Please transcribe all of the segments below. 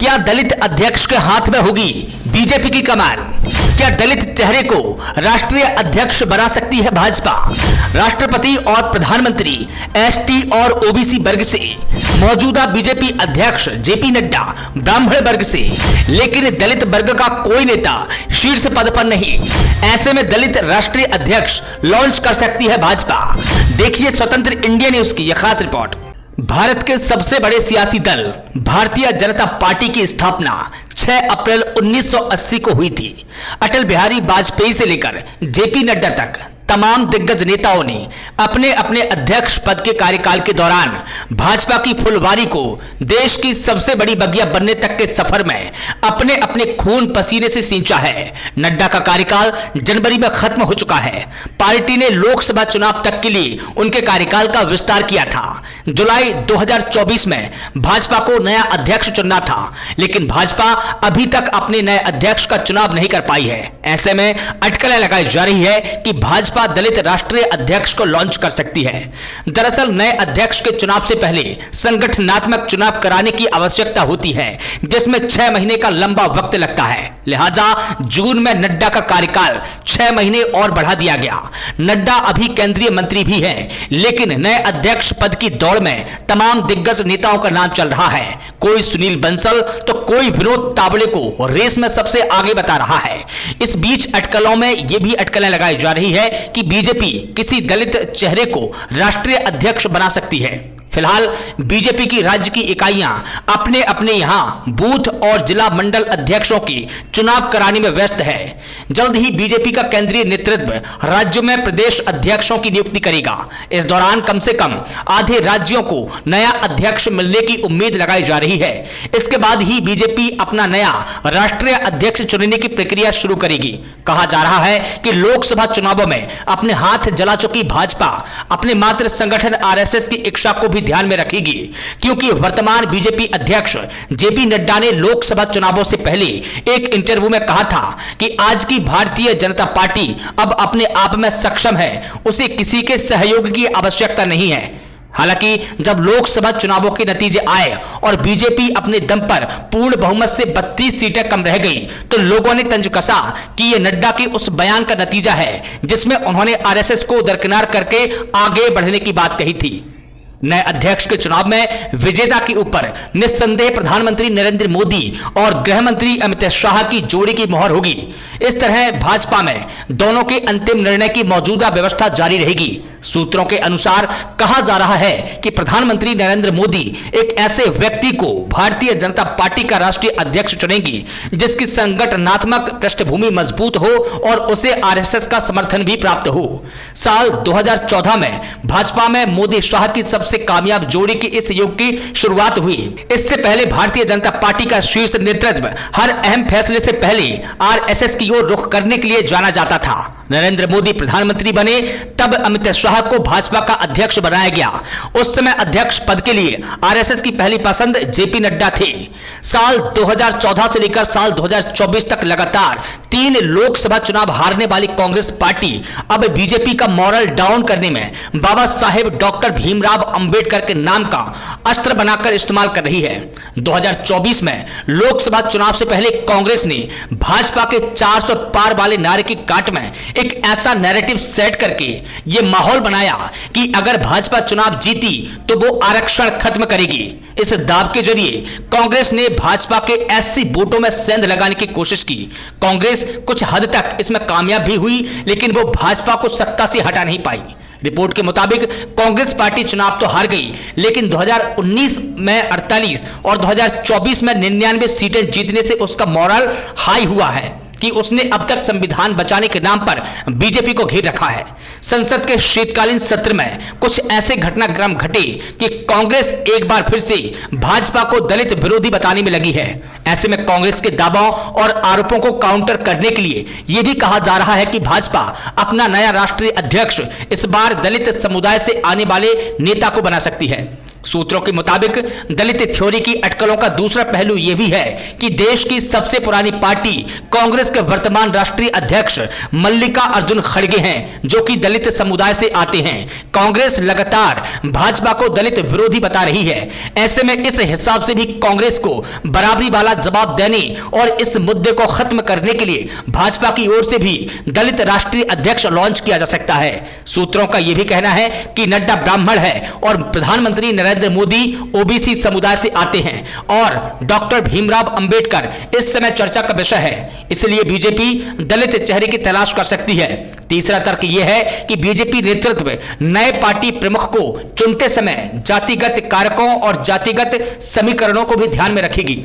क्या दलित अध्यक्ष के हाथ में होगी बीजेपी की कमान? क्या दलित चेहरे को राष्ट्रीय अध्यक्ष बना सकती है भाजपा? राष्ट्रपति और प्रधानमंत्री एसटी और ओबीसी वर्ग से, मौजूदा बीजेपी अध्यक्ष जेपी नड्डा ब्राह्मण वर्ग से, लेकिन दलित वर्ग का कोई नेता शीर्ष पद पर नहीं। ऐसे में दलित राष्ट्रीय अध्यक्ष लॉन्च कर सकती है भाजपा। देखिए स्वतंत्र इंडिया न्यूज की यह खास रिपोर्ट। भारत के सबसे बड़े सियासी दल भारतीय जनता पार्टी की स्थापना 6 अप्रैल 1980 को हुई थी। अटल बिहारी वाजपेयी से लेकर जेपी नड्डा तक तमाम दिग्गज नेताओं ने अपने अपने अध्यक्ष पद के कार्यकाल के दौरान भाजपा की फुलवारी को देश की सबसे बड़ी बगिया बनने तक के सफर में अपने अपने खून पसीने से सींचा है। नड्डा का कार्यकाल जनवरी में खत्म हो चुका है। पार्टी ने लोकसभा चुनाव तक के लिए उनके कार्यकाल का विस्तार किया था। जुलाई 2024 में भाजपा को नया अध्यक्ष चुनना था, लेकिन भाजपा अभी तक अपने नए अध्यक्ष का चुनाव नहीं कर पाई है। ऐसे में अटकलें लगाई जा रही है कि भाजपा दलित राष्ट्रीय अध्यक्ष को लॉन्च कर सकती है। दरअसल नए अध्यक्ष के चुनाव से पहले संगठनात्मक चुनाव कराने की आवश्यकता होती है, जिसमें 6 महीने का लंबा वक्त लगता है। लिहाजा जून में नड्डा का कार्यकाल 6 महीने और बढ़ा दिया गया। नड्डा अभी केंद्रीय मंत्री भी हैं, लेकिन नए अध्यक्ष पद की दौड़ में तमाम दिग्गज नेताओं का नाम चल रहा है। कोई सुनील बंसल तो कोई विनोद तावड़े को रेस में सबसे आगे बता रहा है। इस बीच अटकलों में यह भी अटकलें लगाई जा रही है कि बीजेपी किसी दलित चेहरे को राष्ट्रीय अध्यक्ष बना सकती है। फिलहाल बीजेपी की राज्य की इकाइयां अपने अपने यहां बूथ और जिला मंडल अध्यक्षों की चुनाव कराने में व्यस्त है। जल्द ही बीजेपी का केंद्रीय नेतृत्व राज्यों में प्रदेश अध्यक्षों की नियुक्ति करेगा। इस दौरान कम से कम आधे राज्यों को नया अध्यक्ष मिलने की उम्मीद लगाई जा रही है। इसके बाद ही बीजेपी अपना नया राष्ट्रीय अध्यक्ष चुनने की प्रक्रिया शुरू करेगी। कहा जा रहा है कि लोकसभा चुनावों में अपने हाथ जला चुकी भाजपा अपने मात्र संगठन आरएसएस की इच्छा को भी ध्यान में रखेगी, क्योंकि वर्तमान बीजेपी अध्यक्ष जेपी नड्डा ने लोकसभा चुनावों से पहले एक इंटरव्यू में कहा था कि आज की भारतीय जनता पार्टी अब अपने आप में सक्षम है, उसे किसी के सहयोग की आवश्यकता नहीं है। हालांकि जब लोकसभा चुनावों के नतीजे आए और बीजेपी अपने दम पर पूर्ण बहुमत से 32 सीटें कम रह गई, तो लोगों ने तंज कसा कि यह नड्डा के उस बयान का नतीजा है जिसमें उन्होंने आरएसएस को दरकिनार करके आगे बढ़ने की बात कही थी। नए अध्यक्ष के चुनाव में विजेता के ऊपर निस्संदेह प्रधानमंत्री नरेंद्र मोदी और गृह मंत्री अमित शाह की जोड़ी की मोहर होगी। इस तरह भाजपा में दोनों के अंतिम निर्णय की मौजूदा व्यवस्था जारी रहेगी। सूत्रों के अनुसार कहा जा रहा है कि प्रधानमंत्री नरेंद्र मोदी एक ऐसे व्यक्ति को भारतीय जनता पार्टी का राष्ट्रीय अध्यक्ष चुनेंगी जिसकी संगठनात्मक पृष्ठभूमि मजबूत हो और उसे आरएसएस का समर्थन भी प्राप्त हो। साल 2014 में भाजपा में मोदी शाह की सबसे कामयाब जोड़ी की इस युग की शुरुआत हुई। इससे पहले भारतीय जनता पार्टी का शीर्ष नेतृत्व हर अहम फैसले से पहले आरएसएस की ओर रुख करने के लिए जाना जाता था। नरेंद्र मोदी प्रधानमंत्री बने तब अमित शाह को भाजपा का अध्यक्ष बनाया गया। उस समय अध्यक्ष पद के लिए आरएसएस की पहली पसंद जेपी नड्डा थे। साल 2014 से लेकर साल 2024 तक लगातार 3 लोकसभा चुनाव हारने वाली कांग्रेस पार्टी अब बीजेपी का मॉरल डाउन करने में बाबा साहेब डॉक्टर भीमराव अंबेडकर के नाम का अस्त्र बनाकर इस्तेमाल कर रही है। 2024 में लोकसभा चुनाव से पहले कांग्रेस ने भाजपा के 400 पार वाले नारे की काट में एक ऐसा नैरेटिव सेट करके यह माहौल बनाया कि अगर भाजपा चुनाव जीती तो वो आरक्षण खत्म करेगी। इस दाव के जरिए कांग्रेस ने भाजपा के एससी वोटों में सेंध लगाने की कोशिश की। कांग्रेस कुछ हद तक इसमें कामयाब भी हुई, लेकिन वो भाजपा को सत्ता से हटा नहीं पाई। रिपोर्ट के मुताबिक कांग्रेस पार्टी चुनाव तो हार गई, लेकिन 2019 में 48 और 2024 में 99 सीटें जीतने से उसका मॉरल हाई हुआ है कि उसने अब तक संविधान बचाने के नाम पर बीजेपी को घेर रखा है। संसद के शीतकालीन सत्र में कुछ ऐसे घटनाक्रम घटे कि कांग्रेस एक बार फिर से भाजपा को दलित विरोधी बताने में लगी है। ऐसे में कांग्रेस के दावों और आरोपों को काउंटर करने के लिए यह भी कहा जा रहा है कि भाजपा अपना नया राष्ट्रीय अध्यक्ष इस बार दलित समुदाय से आने वाले नेता को बना सकती है। सूत्रों के मुताबिक दलित थ्योरी की अटकलों का दूसरा पहलू यह भी है कि देश की सबसे पुरानी पार्टी कांग्रेस के वर्तमान राष्ट्रीय अध्यक्ष मल्लिका अर्जुन खड़गे हैं, जो कि दलित समुदाय से आते हैं। कांग्रेस लगातार भाजपा को दलित विरोधी बता रही है। ऐसे में इस हिसाब से भी कांग्रेस को बराबरी वाला जवाब देने और इस मुद्दे को खत्म करने के लिए भाजपा की ओर से भी दलित राष्ट्रीय अध्यक्ष लॉन्च किया जा सकता है। सूत्रों का यह भी कहना है कि नड्डा ब्राह्मण है और प्रधानमंत्री नरेंद्र मोदी ओबीसी समुदाय से आते हैं और डॉक्टर भीमराव अंबेडकर इस समय चर्चा का विषय है, इसलिए बीजेपी दलित चेहरे की तलाश कर सकती है। तीसरा तर्क यह है कि बीजेपी नेतृत्व नए पार्टी प्रमुख को चुनते समय जातिगत कारकों और जातिगत समीकरणों को भी ध्यान में रखेगी।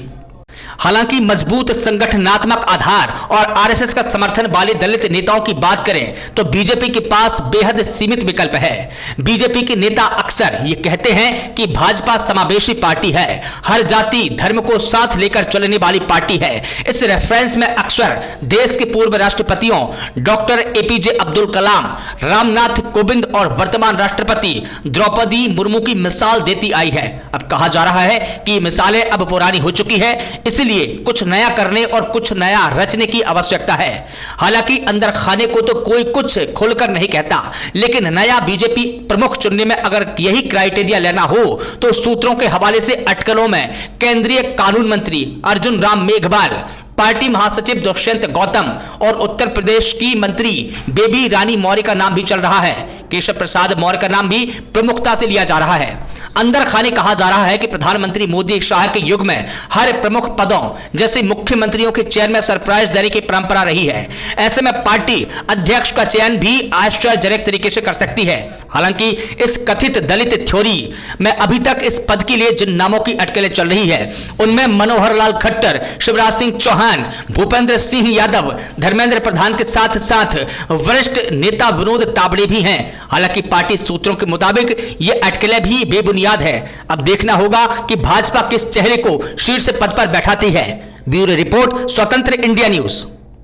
हालांकि मजबूत संगठनात्मक आधार और आरएसएस का समर्थन वाले दलित नेताओं की बात करें तो बीजेपी के पास बेहद सीमित विकल्प है। बीजेपी के नेता अक्सर ये कहते हैं कि भाजपा समावेशी पार्टी है, हर जाति धर्म को साथ लेकर चलने वाली पार्टी है। इस रेफरेंस में अक्सर देश के पूर्व राष्ट्रपतियों डॉक्टर एपीजे अब्दुल कलाम, रामनाथ कोविंद और वर्तमान राष्ट्रपति द्रौपदी मुर्मू की मिसाल देती आई है। अब कहा जा रहा है कि मिसालें अब पुरानी हो चुकी है, इसलिए कुछ नया करने और कुछ नया रचने की आवश्यकता है। हालांकि अंदर खाने को तो कोई कुछ खोलकर नहीं कहता, लेकिन नया बीजेपी प्रमुख चुनने में अगर यही क्राइटेरिया लेना हो तो सूत्रों के हवाले से अटकलों में केंद्रीय कानून मंत्री अर्जुन राम मेघवाल, पार्टी महासचिव दुष्यंत गौतम और उत्तर प्रदेश की मंत्री बेबी रानी मौर्य का नाम भी चल रहा है। केशव प्रसाद मौर्य का नाम भी प्रमुखता से लिया जा रहा है। अंदर खाने कहा जा रहा है कि प्रधानमंत्री मोदी शाह के युग में हर प्रमुख पदों जैसे मुख्यमंत्रियों के चयन में सरप्राइज देने की परंपरा रही है। ऐसे में पार्टी अध्यक्ष का चयन भी आश्चर्यजनक तरीके से कर सकती है। हालांकि इस कथित दलित थ्योरी में अभी तक इस पद के लिए जिन नामों की अटकलें चल रही है उनमें मनोहर लाल खट्टर, शिवराज सिंह चौहान, भूपेंद्र सिंह यादव, धर्मेंद्र प्रधान के साथ साथ वरिष्ठ नेता विनोद तावड़े भी हैं। हालांकि पार्टी सूत्रों के मुताबिक ये अटकलें भी बेबुनियाद है। अब देखना होगा कि भाजपा किस चेहरे को शीर्ष पद पर बैठाती है। ब्यूरो रिपोर्ट, स्वतंत्र इंडिया न्यूज।